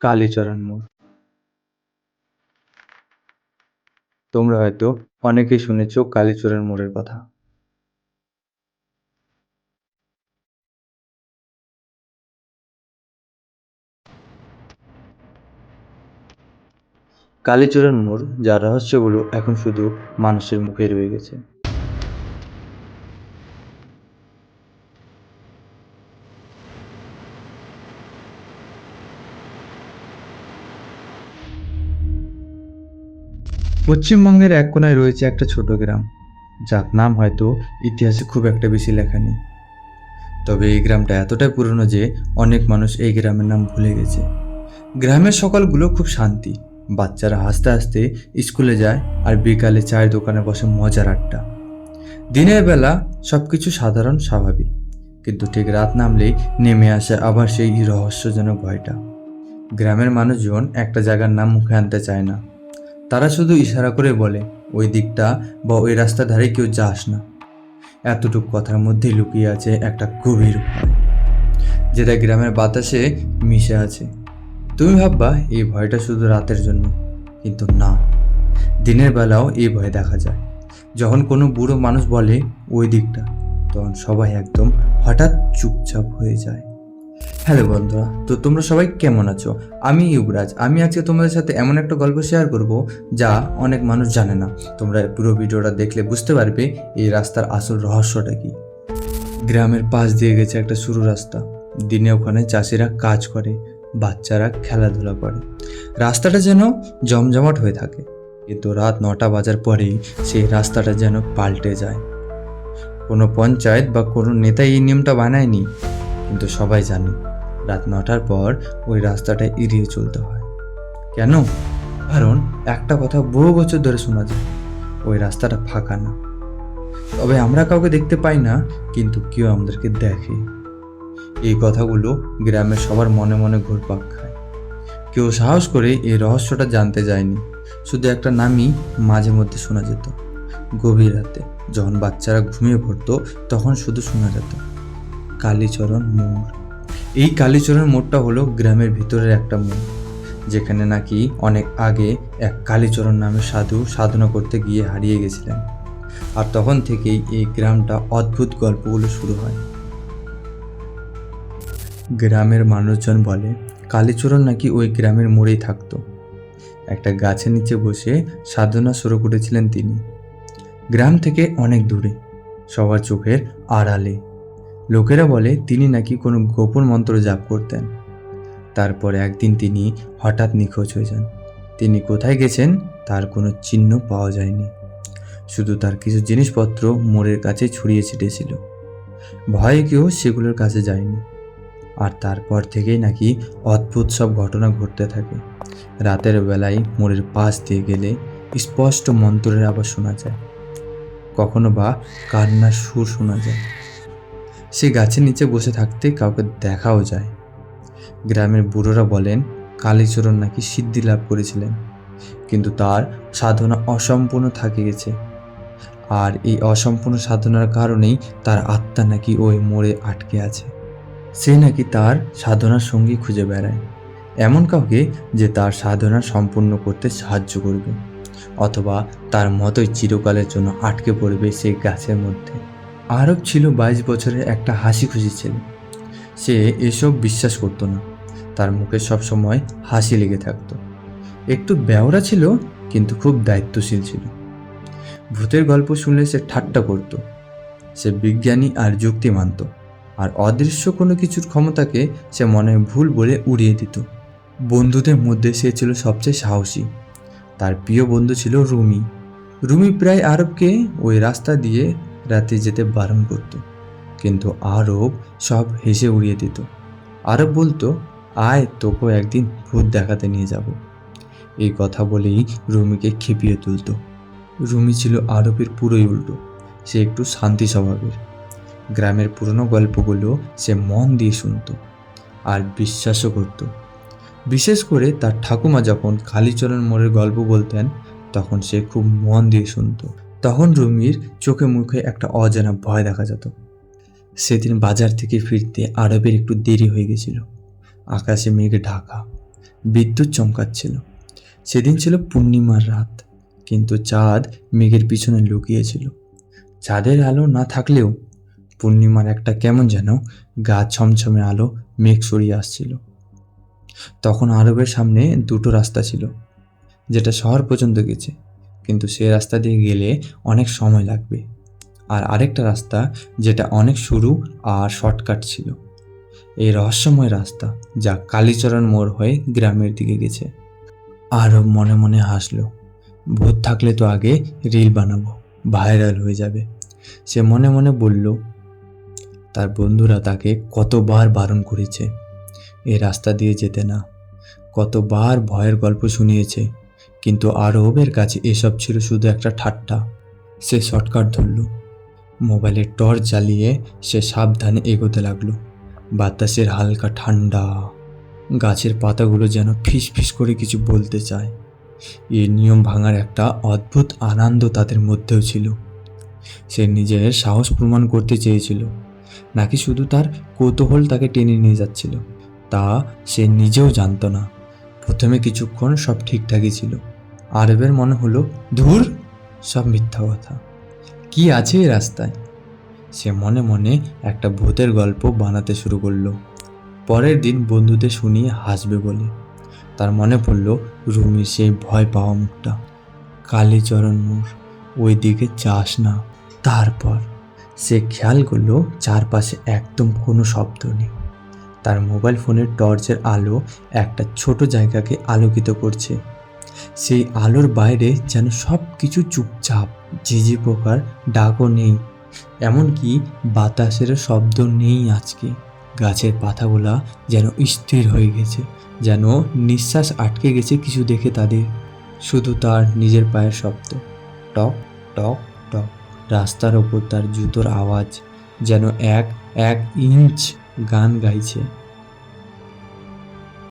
কালীচরণ মোড়। তোমরা হয়তো অনেকেই শুনেছ কালীচরণ মোড়ের কথা। কালীচরণ মোড় যার রহস্যগুলো এখন শুধু মানুষের মুখে রয়ে গেছে। পশ্চিমবঙ্গের এক কোনায় রয়েছে একটা ছোট গ্রাম, যার নাম হয়তো ইতিহাসে খুব একটা বেশি লেখা নেই। তবে এই গ্রামটা এতটাই পুরনো যে অনেক মানুষ এই গ্রামের নাম ভুলে গেছে। গ্রামের সকালগুলো খুব শান্তি, বাচ্চারা হাসতে হাসতে স্কুলে যায় আর বিকালে চায়ের দোকানে বসে মজার আড্ডা। দিনের বেলা সবকিছু সাধারণ স্বাভাবিক, কিন্তু ঠিক রাত নামলেই নেমে আসে আবার সেই রহস্যজনক ভয়টা। গ্রামের মানুষজন একটা জায়গার নাম মুখে আনতে চায় না, তারা শুধু ইশারা করে বলে ওই দিকটা বা ওই রাস্তার ধারে কেউ যাস না। এতটুকু কথার মধ্যেই লুকিয়ে আছে একটা গভীর ভয়, যেটা গ্রামের বাতাসে মিশে আছে। তুমি ভাববা এই ভয়টা শুধু রাতের জন্য, কিন্তু না, দিনের বেলাও এই ভয় দেখা যায়। যখন কোনো বুড়ো মানুষ বলে ওই দিকটা, তখন সবাই একদম হঠাৎ চুপচাপ হয়ে যায়। হ্যালো বন্ধুরা, তো তোমরা সবাই কেমন আছো? আমি ইউবরাজ। আমি আজকে তোমাদের সাথে এমন একটা গল্প শেয়ার করব যা অনেক মানুষ জানে না। তোমরা পুরো ভিডিওটা দেখলে বুঝতে পারবে এই রাস্তার আসল রহস্যটা কি। গ্রামের পাশ দিয়ে গেছে একটা সরু রাস্তা। দিনে ওখানে চাষিরা কাজ করে, বাচ্চারা খেলাধুলা করে, রাস্তাটা যেন জমজমাট হয়ে থাকে। কিন্তু রাত 9টা বাজার পরেই সেই রাস্তাটা যেন পাল্টে যায়। কোনো পঞ্চায়েত বা কোনো নেতা এই নিয়মটা বানায়নি, কিন্তু সবাই জানে রাত 9টার পর ওই রাস্তাটা এড়িয়ে চলতে হয়। কেন? কারণ একটা কথা বহু বছর ধরে শোনা যায়, ওই রাস্তাটা ফাঁকা না। তবে আমরা কাউকে দেখতে পাই না, কিন্তু কেউ আমাদেরকে দেখে। এই কথাগুলো গ্রামের সবার মনে মনে ঘুরপাক খায়। কেউ সাহস করে এই রহস্যটা জানতে যায়নি। শুধু একটা নামই মাঝে মধ্যে শোনা যেত। গভীর রাতে যখন বাচ্চারা ঘুমিয়ে পড়তো, তখন শুধু শোনা যেত কালীচরণ মোড়। এই কালীচরণ মোড়টা হলো গ্রামের ভিতরের একটা মোড়, যেখানে নাকি অনেক আগে এক কালীচরণ নামে সাধু সাধনা করতে গিয়ে হারিয়ে গেছিলেন। আর তখন থেকেই এই গ্রামটা অদ্ভুত গল্পগুলো শুরু হয়। গ্রামের মানুষজন বলে কালীচরণ নাকি ওই গ্রামের মোড়েই থাকতো। একটা গাছের নিচে বসে সাধনা শুরু করেছিলেন তিনি, গ্রাম থেকে অনেক দূরে, সবার চোখের আড়ালে। লোকেরা বলে তিনি নাকি কোনো গোপন মন্ত্র জাপ করতেন। তারপরে একদিন তিনি হঠাৎ নিখোঁজ হয়ে যান। তিনি কোথায় গেছেন তার কোনো চিহ্ন পাওয়া যায়নি, শুধু তার কিছু জিনিসপত্র মোড়ের কাছে ছড়িয়ে ছিটেছিল। ভয়ে কেউ সেগুলোর কাছে যায়নি। আর তারপর থেকেই নাকি অদ্ভুত সব ঘটনা ঘটতে থাকে। রাতের বেলায় মোড়ের পাশ দিয়ে গেলে স্পষ্ট মন্ত্রের আবার শোনা যায়, কখনো বা কান্নার সুর শোনা যায়। সে গাছের নিচে বসে থাকতে কাউকে দেখাও যায়। গ্রামের বুড়োরা বলেন কালীচরণ নাকি সিদ্ধি লাভ করেছিলেন, কিন্তু তার সাধনা অসম্পূর্ণ থাকে গেছে। আর এই অসম্পূর্ণ সাধনার কারণেই তার আত্মা নাকি ওই মোড়ে আটকে আছে। সে নাকি তার সাধনার সঙ্গী খুঁজে বেড়ায়, এমন কাউকে যে তার সাধনা সম্পূর্ণ করতে সাহায্য করবে, অথবা তার মতোই চিরকালের জন্য আটকে পড়বে সেই গাছের মধ্যে। আরব ছিল 22 বছরের একটা হাসি খুশি ছেলে। সে এসব বিশ্বাস করতো না। তার মুখে সবসময় হাসি লেগে থাকতো। একটু বেওড়া ছিল, কিন্তু খুব দায়িত্বশীল ছিল। ভূতের গল্প শুনলে সে ঠাট্টা করত। সে বিজ্ঞানী আর যুক্তি মানত, আর অদৃশ্য কোনো কিছুর ক্ষমতাকে সে মনে ভুল বলে উড়িয়ে দিত। বন্ধুদের মধ্যে সে ছিল সবচেয়ে সাহসী। তার প্রিয় বন্ধু ছিল রুমি। রুমি প্রায় আরবকে ওই রাস্তা দিয়ে রাতে যেতে বারণ করত, কিন্তু আরব সব হেসে উড়িয়ে দিত। আরব বলতো, আয় তোকেও একদিন ভূত দেখাতে নিয়ে যাব। এই কথা বলেই রুমিকে খেপিয়ে তুলত। রুমি ছিল আরবের পুরোই উল্টো। সে একটু শান্তি স্বভাবের। গ্রামের পুরনো গল্পগুলো সে মন দিয়ে শুনত আর বিশ্বাসও করত। বিশেষ করে তার ঠাকুমা যখন কালীচরণ মোড়ের গল্প বলতেন, তখন সে খুব মন দিয়ে শুনত। তখন রুমির চোখে মুখে একটা অজানা ভয় দেখা যেত। সেদিন বাজার থেকে ফিরতে আরবের একটু দেরি হয়ে গেছিল। আকাশে মেঘে ঢাকা, বিদ্যুৎ চমকাচ্ছিল। সেদিন ছিল পূর্ণিমার রাত, কিন্তু চাঁদ মেঘের পিছনে লুকিয়েছিল। চাঁদের আলো না থাকলেও পূর্ণিমার একটা কেমন যেন গা ছমছমে আলো মেঘ সরিয়ে আসছিল। তখন আরবের সামনে দুটো রাস্তা ছিল, যেটা শহর পর্যন্ত গেছে, কিন্তু সে রাস্তা দিয়ে গেলে অনেক সময় লাগবে। আর আরেকটা রাস্তা যেটা অনেক সরু আর শর্টকাট ছিল। এই রহস্যময় রাস্তা যা কালীচরণ মোড় হয়ে গ্রামের দিকে গেছে। আরব মনে মনে হাসলো। ভূত থাকলে তো আগে রিল বানাবো, ভাইরাল হয়ে যাবে। সে মনে মনে বলল, তার বন্ধুরা তাকে কতবার বারণ করেছে এই রাস্তা দিয়ে যেতে না, কতবার ভয়ের গল্প শুনিয়েছে, কিন্তু আরবের কাছে এসব ছিল শুধু একটা ঠাট্টা। সে শর্টকাট ধরল। মোবাইলের টর্চ জ্বালিয়ে সে সাবধানে এগোতে লাগলো। বাতাসের হালকা ঠান্ডা, গাছের পাতাগুলো যেন ফিস ফিস করে কিছু বলতে চায়। এই নিয়ম ভাঙার একটা অদ্ভুত আনন্দ তাদের মধ্যেও ছিল। সে নিজের সাহস প্রমাণ করতে চেয়েছিল, নাকি শুধু তার কৌতূহল তাকে টেনে নিয়ে যাচ্ছিল, তা সে নিজেও জানত না। প্রথমে কিছুক্ষণ সব ঠিকঠাকই ছিল। আরবের মনে হলো, ধুর, সব মিথ্যা কথা, কি আছে এই রাস্তায়। সে মনে মনে একটা ভূতের গল্প বানাতে শুরু করলো। পরের দিন বন্ধুদের শুনিয়ে হাসবে বলে। তার মনে পড়ল রুমির সেই ভয় পাওয়া মুখটা। কালীচরণ মোড়, ওই দিকে যাস না। তারপর সে খেয়াল করলো চারপাশে একদম কোনো শব্দ নেই। তার মোবাইল ফোনের টর্চের আলো একটা ছোট জায়গাকে আলোকিত করছে। সেই আলোর বাইরে যেন সব কিছু চুপচাপ, ঝিঝি পোকার ডাকও নেই, এমনকি বাতাসের শব্দ নেই আজকে। গাছের পাতাগুলা যেন স্থির হয়ে গেছে, যেন নিঃশ্বাস আটকে গেছে কিছু দেখে তাদের। শুধু তার নিজের পায়ের শব্দ, টক টক টক। রাস্তার ওপর তার জুতোর আওয়াজ যেন এক এক ইঞ্চ গান গাইছে।